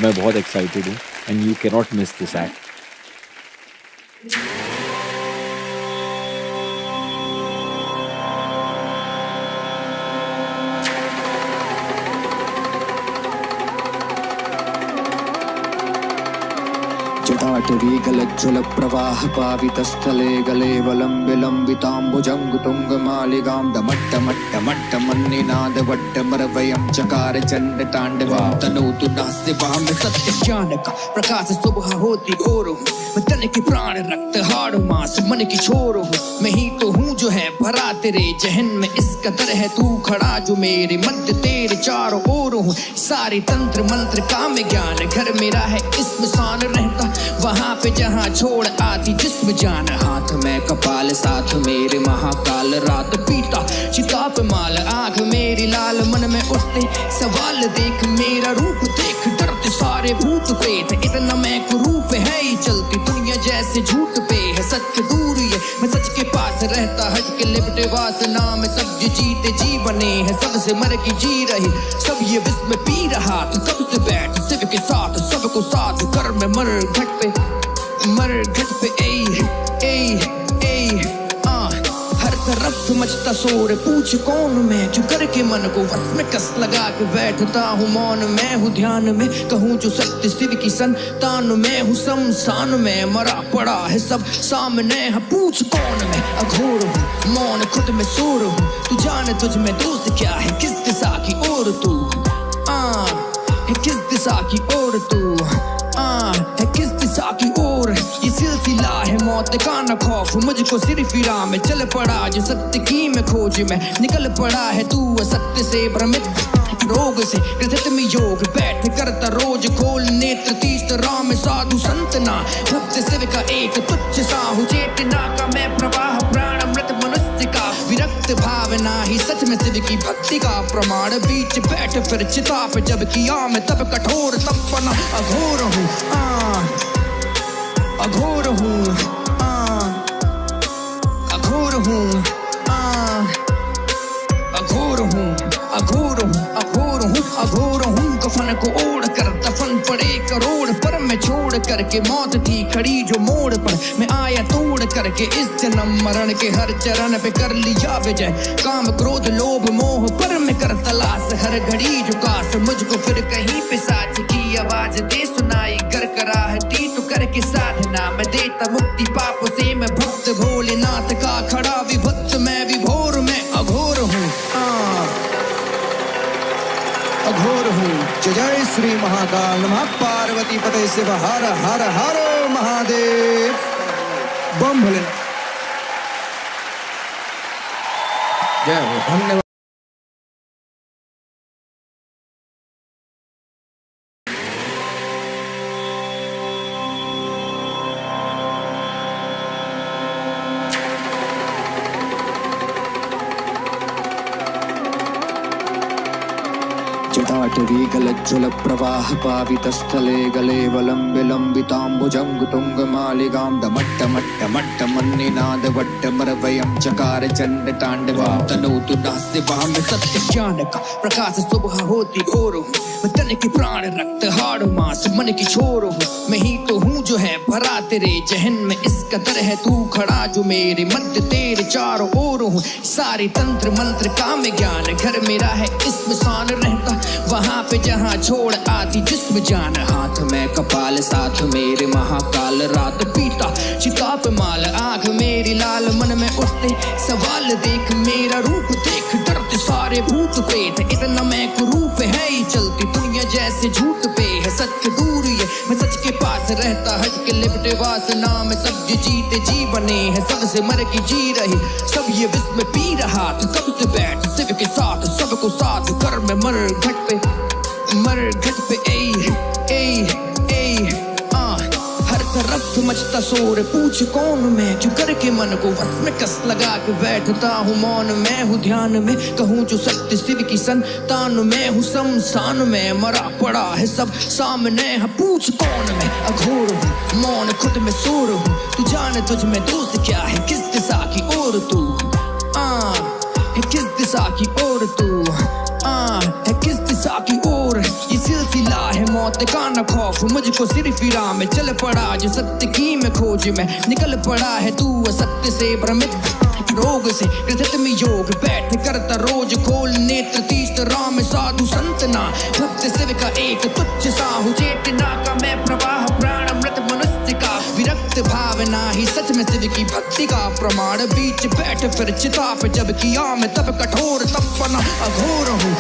मैं बहुत एक्साइटेड हूँ and you can not miss this act. जटाटवी गलज्ज्वल प्रवाह पावितस्थले गले विलम्बिताम्बुजंग तुंग मालिकां दमट्टमट्टमट्टमन्निनाद वट्टमरवयं चकार चंड तांडवं तनोतु नास्य वाम सत्य ज्ञान का प्रकाश सुबह होती भोर हूँ मैं तन की प्राण रक्त हाड़ मांस मन की छोर हूँ मैं ही तो हूँ जो है भरा तेरे जहन में इस कदर है तू खड़ा जो मेरे मध्य तेरे चारों ओर हूँ सारी तंत्र मंत्र काम ज्ञान घर मेरा है इसमें सान रहता वहाँ पे जहाँ छोड़ आती जिस्म जान हाथ में कपाल साथ मेरे महाकाल रात पीता चिता पे माल आँख मेरी लाल मन में उठते सवाल देख मेरा रूप देख डरते सारे भूत प्रेत इतना मैं कुरूप है ही चलती दुनिया जैसे झूठ पे है सच से दूर ये मैं सच के पास रहता हट के लिपटे वासना में सब ये जीते जी बने हैं सबसे मर के जी रहे सब ये विष में पी रहा था कब से बैठ शिव के साथ सबको साथ कर में मर घट पे हर तरफ मचता शोर पूछ कौन मैं क्यों करके मन को वश में कस लगा के बैठता हूँ मौन मैं हूँ ध्यान में कहूँ जो सत्य शिव की संतान में हूँ शमशान में मरा पड़ा है सब सामने है पूछ कौन मैं अघोर हूँ मौन खुद में शोर हूँ तू जाने तुझ में दोस्त क्या है किस दिशा की ओर तू है किस दिशा की ओर तू है किस दिशा की ओर ये सिलसिला है मौत का न खौफ मुझको सिर्फ राह में चल पड़ा जो सत्य की मैं खोज में निकल पड़ा है तू असत्य से भ्रमित रोग से ग्रसित में योग बैठ करता रोज खोल नेत्र तीसरा में साधु संतना भक्त शिव का एक तुच्छ साहु चेतना का मैं प्रवाह प्राण अमृत मनुष्य का विरक्त भावना ही सच में शिव की भक्ति का प्रमाण बीच बैठ फिर चिता पे जब किया मैं तब कठोर तपना अघोर हूँ अघोर हूँ अघोर हूँ अघोर हूँ अघोर हूँ अघोर हूँ अघोर हूँ कफन को ओढ़ कर दफन पड़े करोड़ पर मैं छोड़ करके मौत थी खड़ी जो मोड़ पर मैं आया तोड़ करके इस जन्म मरण के हर चरण पे कर लिया विजय काम क्रोध लोभ मोह पर मैं कर तलाश हर घड़ी जो काश मुझको फिर कहीं पे साथ की आवाज दे सुनाई कर कराहती तो करके साधना मैं देता मुक्ति पाप से मैं भक्त भोलेनाथ का खड़ा विभक्त मैं विभोर में अघोर हूँ अघोर हूँ जय श्री महाकाल नमः पार्वती पते शिव हर हर हर महादेव बम भोले जय हो धन्यवाद। जटाटवी गलज्ज्वल प्रवाह पावितस्थले गले विलम्बिताम्बुजंग तुंग मालिकां दमट्टमट्टमट्टमन्निनाद वट्टमरवयं चकार चंड तांडवं तनोतु नास्य वाम सत्य ज्ञान का प्रकाश सुबह होती भोर हूँ मैं तन की प्राण रक्त हाड़ मांस मन की छोर हूँ मैं ही तो हूँ जो है भरा तेरे जहन में इस कदर है तू खड़ा जो मेरे मध्य तेरे चारों ओर हूँ सारी तंत्र मंत्र काम ज्ञान घर मेरा है इसमें सान रहता वहाँ पे जहाँ छोड़ आती जिस्म जान हाथ में कपाल साथ मेरे महाकाल रात पीता चिता पे माल आँख मेरी लाल मन में उठते सवाल देख मेरा रूप देख डरते सारे भूत प्रेत इतना मैं कुरूप है ही चलती दुनिया जैसे झूठ पे है सच से दूर ये मैं सच के पास रहता हट के लिपटे वासना में सब ये जीते जी बने हैं सबसे मर के जी रहे सब ये विष में पी रहा था कब से बैठ शिव के साथ सबको साथ कर में मर घट पे हर तरफ मचता शोर पूछ कौन मैं क्यों करके मन को वश में कस लगा के बैठता हूँ मौन मैं हूँ ध्यान में कहूँ जो सत्य शिव की संतान में हूँ शमशान में मरा पड़ा है सब सामने है पूछ कौन मैं अघोर हूँ मौन खुद में शोर हूँ तू जाने तुझ में दोस्त क्या है किस दिशा की ओर तू है किस दिशा की ओर तू है किस दिशा की ओर ये सिलसिला है मौत का न खौफ मुझको सिर्फ राह में चल पड़ा जो सत्य की मैं खोज में निकल पड़ा है तू असत्य से भ्रमित रोग से ग्रसित में योग बैठ करता रोज खोल नेत्र तीस राह में साधु संतना भक्त शिव का एक तुच्छ साहु चेतना का मैं प्रवाह प्राण अमृत मनुष्य का विरक्त भावना ही सच में शिव की भक्ति का प्रमाण बीच बैठ फिर चिता पे जब किया मैं तब कठोर तब बना अघोर हूँ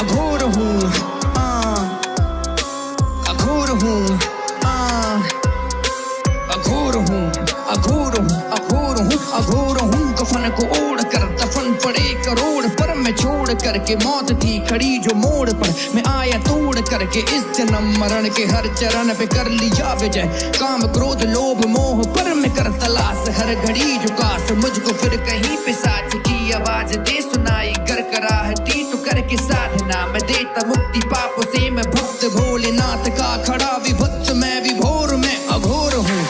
अघोर हूँ अघोर हूँ अघोर हूँ अघोर हूँ अघोर हूँ अघोर हूँ कफन को ओढ़ कर दफन पड़े करोड़ पर मैं छोड़ करके मौत थी खड़ी जो मोड़ पर मैं आया तोड़ करके इस जन्म मरण के हर चरण पे कर लिया विजय काम क्रोध लोभ मोह पर मैं कर तलाश हर घड़ी झुकास मुझको फिर कहीं पे साथ की आवाज दे सुनाई कर कराहती तो करके साधना मैं देता मुक्ति पापों से मैं भक्त भोलेनाथ का खड़ा विभत्स मैं विभोर में अघोर हूँ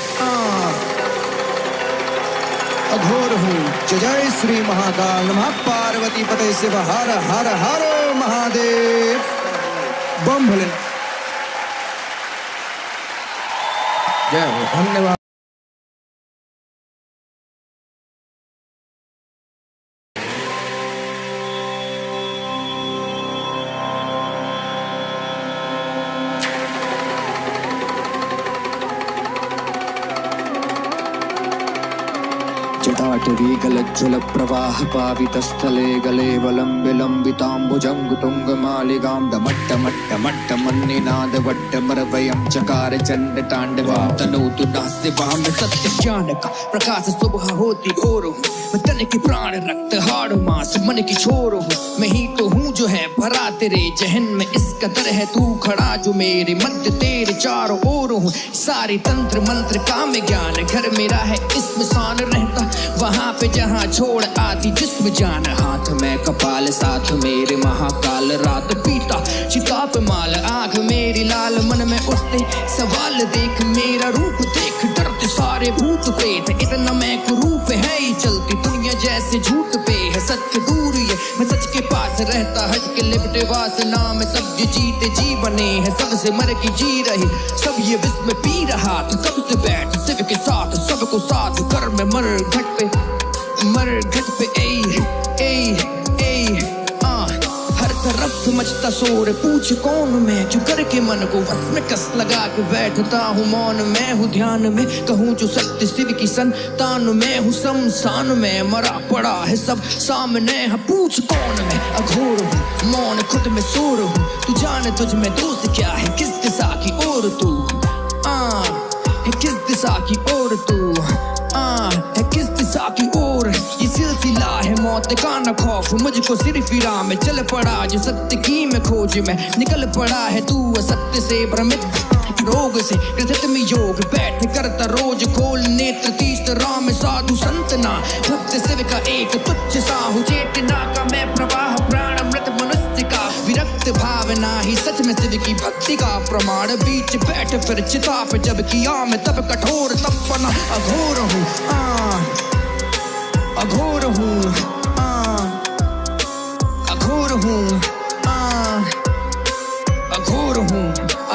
अघोर हूँ। जय श्री महाकाल नमः पार्वती पते शिव हर हर हर महादेव बम भोले। जय हो धन्यवाद। जटाटवी गलज्ज्वल प्रवाह पावितस्थले गले वलम्बिलम्बिताम्बुजङ्गुतुङ्गमालिकां डमट्टमट्टमट्टमन्निनादवट्टमरवयं चकार चण्ड ताण्डवं तनोतु नास्य वाम सत्य ज्ञान का प्रकाश सुबह होती घोर हूँ मैं तन की प्राण रक्त हाड़ मांस मन की छोर हूँ मैं ही तो हूँ जो है भरा तेरे जहन में इस कदर है तू खड़ा जो मेरे मध्य तेरे चारों ओर हूँ सारी तंत्र मंत्र काम ज्ञान घर मेरा है इसमें शान रहता वहाँ पे जहाँ छोड़ आती जिस्म जान हाथ में कपाल साथ मेरे महाकाल रात पीता चिता पे माल आँख मेरी लाल मन में उठते सवाल देख मेरा रूप देख डरते सारे भूत प्रेत इतना मैं कुरूप है ही चलती दुनिया जैसे झूठ पे है सच से दूर ये मैं सच के पास रहता हज के लिपटे वासना में सब ये जीते जी बने हैं सबसे मर की जी रही सब ये विष में पी रहा था कब से बैठ शिव के साथ सबको साथ कर में मर घट पे हर तरफ मचता शोर पूछ कौन मैं जो करके मन को बस में कस लगा के बैठता हूँ मौन मैं हूँ ध्यान में कहूँ जो सत्य शिव की संतान मैं हूँ शमशान में मरा पड़ा है सब सामने है पूछ कौन मैं अघोर हूँ मौन खुद में शोर हूँ तू जाने तुझ में दोस्त क्या है किस दिशा की ओर तू है किस दिशा की ओर तू है किस दिशा की ओर ये सिलसिला है मौत का न खौफ मुझको सिर्फ राह में चल पड़ा जो सत्य की मैं खोज में निकल पड़ा है तू असत्य से भ्रमित रोग से ग्रसित में योग बैठ करता रोज खोल नेत्र तीस राह में साधु संतना भक्त शिव का एक तुच्छ साहु चेतना का मैं प्रवाह प्राण अमृत मनुष्य का विरक्त भावना ही सच में शिव की भक्ति का प्रमाण बीच बैठ फिर चिता पे जब किया मैं तब कठोर तब बना अघोर हूँ अघोर हूँ अघोर हूँ अघोर हूँ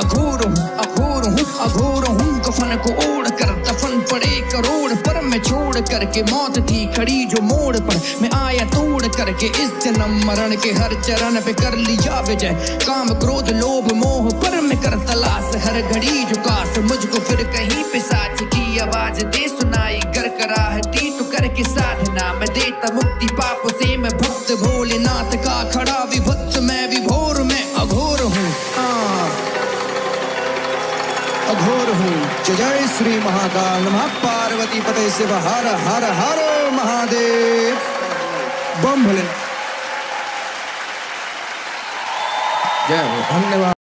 अघोर हूँ अघोर हूँ अघोर हूँ कफन को ओढ़ कर दफन पड़े करोड़ पर मैं छोड़ करके मौत थी खड़ी जो मोड़ पर मैं आया तोड़ करके इस जन्म मरण के हर चरण पे कर लिया विजय काम क्रोध लोभ मोह पर मैं कर तलाश हर घड़ी झुकास मुझको फिर कहीं पे साथ की आवाज दे सुनाई कर कराहती तो करके साधना मैं देता मुक्ति पापों से मैं भक्त भोलेनाथ का खड़ा विभत्स मैं विभोर में अघोर हूँ अघोर हूँ। जय श्री महाकाल नमः पार्वती पते शिव हर हर हर महादेव बम भोले। जय हो धन्यवाद।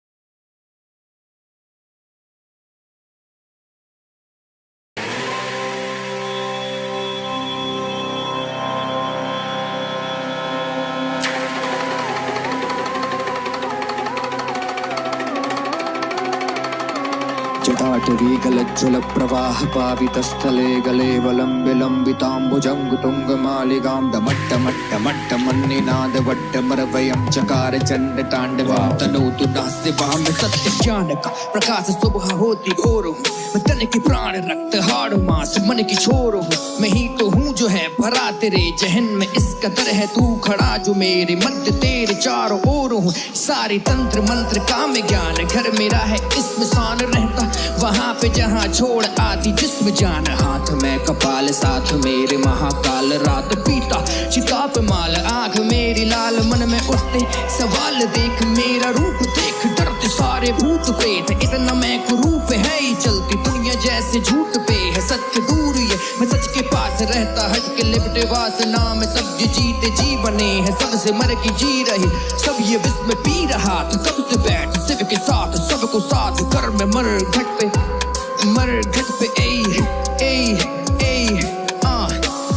जटाटवी गलज्ज्वल प्रवाह पावितस्थले गले वलं विलम्बिताम्बुजङ्गुतुङ्गमालिकां डमट्टमट्टमट्टमन्निनादवट्टमरवयं चकार चण्डताण्डवं तनोतु नास्य वां सत्य ज्ञान का प्रकाश सुबह होती घोर हूँ मैं तन के प्राण रक्त हाड़ मांस मन की छोर हूँ मैं ही तो हूँ जो है भरा तेरे जहन में इस कदर है तू खड़ा जो मेरे मध्य तेरे चारों ओर हूँ सारे तंत्र मंत्र काम ज्ञान घर मेरा है इसमें शान रहता वहाँ पे जहाँ छोड़ आती जिस्म जान हाथ में कपाल साथ मेरे महाकाल रात पीता चिता पे माल आँख मेरी लाल मन में उठते सवाल देख मेरा रूप देख डरते सारे भूत प्रेत इतना मैं कुरूप है ही चलती दुनिया जैसे झूठ पे है सच से दूर ये मैं सच के पास रहता हट के लिपटे वासना में सब ये जीते जी बने हैं सबसे मर की जी रही सब ये विष में पी रहा तो कब से बैठ शिव के साथ सबको साथ कर में मर घट पे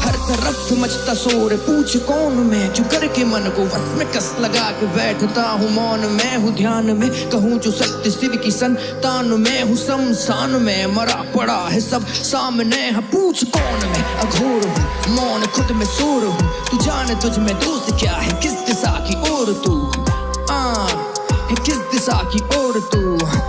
हर तरफ मचता शोर पूछ कौन मैं जो करके मन को वश में कस लगा के बैठता हूँ मौन मैं हूँ ध्यान में कहूँ जो सत्य शिव की संतान मैं हूँ शमशान में मरा पड़ा है सब सामने है पूछ कौन मैं अघोर हूँ मौन खुद में शोर हूँ तू जाने तुझ में दोस्त क्या है किस दिशा की ओर तू है किस दिशा की ओर तू है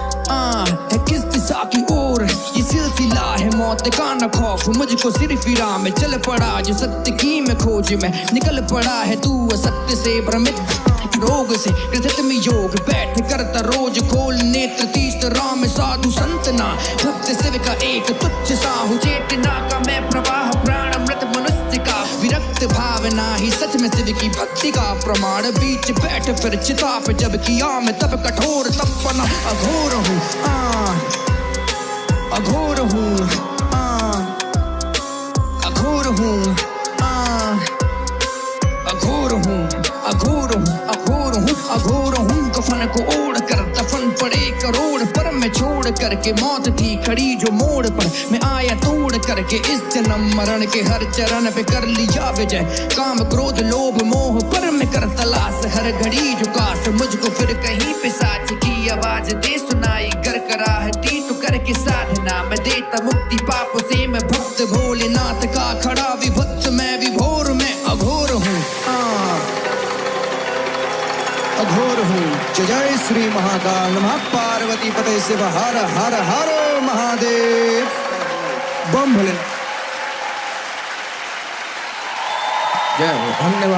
किस दिशा की ओर ये सिलसिला है मौत का न खौफ मुझको सिर्फ राह में चल पड़ा जो सत्य की मैं खोज में निकल पड़ा है तू असत्य से भ्रमित रोग से कृत में योग बैठ करता रोज खोल नेत्र तीस राम साधु संतना भक्त शिव का एक तुच्छ साहु चेतना का मैं प्रवाह प्राण अमृत मनुष्य का विरक्त भावना ही सच में शिव की भक्ति का प्रमाण बीच बैठ फिर चिता पे जब किया मैं तब कठोर तब बना अघोर हूँ अघोर हूँ अघोर हूँ अघोर हूँ अघोर हूँ अघोर हूँ अघोर हूँ कफन को ओढ़ कर दफन पड़े करोड़ पर मैं छोड़ करके मौत थी खड़ी जो मोड़ पर मैं आया तोड़ करके इस जन्म मरण के हर चरण पे कर लिया विजय काम क्रोध लोभ मोह पर मैं कर तलाश हर घड़ी झुकास मुझको फिर कहीं पे साच की आवाज दे सुनाई कर कराहती तो करके साधना मैं देता मुक्ति पापों से मैं भक्त भोलेनाथ का खड़ा विभक्त मैं विभोर में अघोर हूँ अघोर हूँ जय श्री महाकाल नमः पार्वती पते शिव हर हर हर महादेव बम भोलेनाथ जय हो धन्यवाद।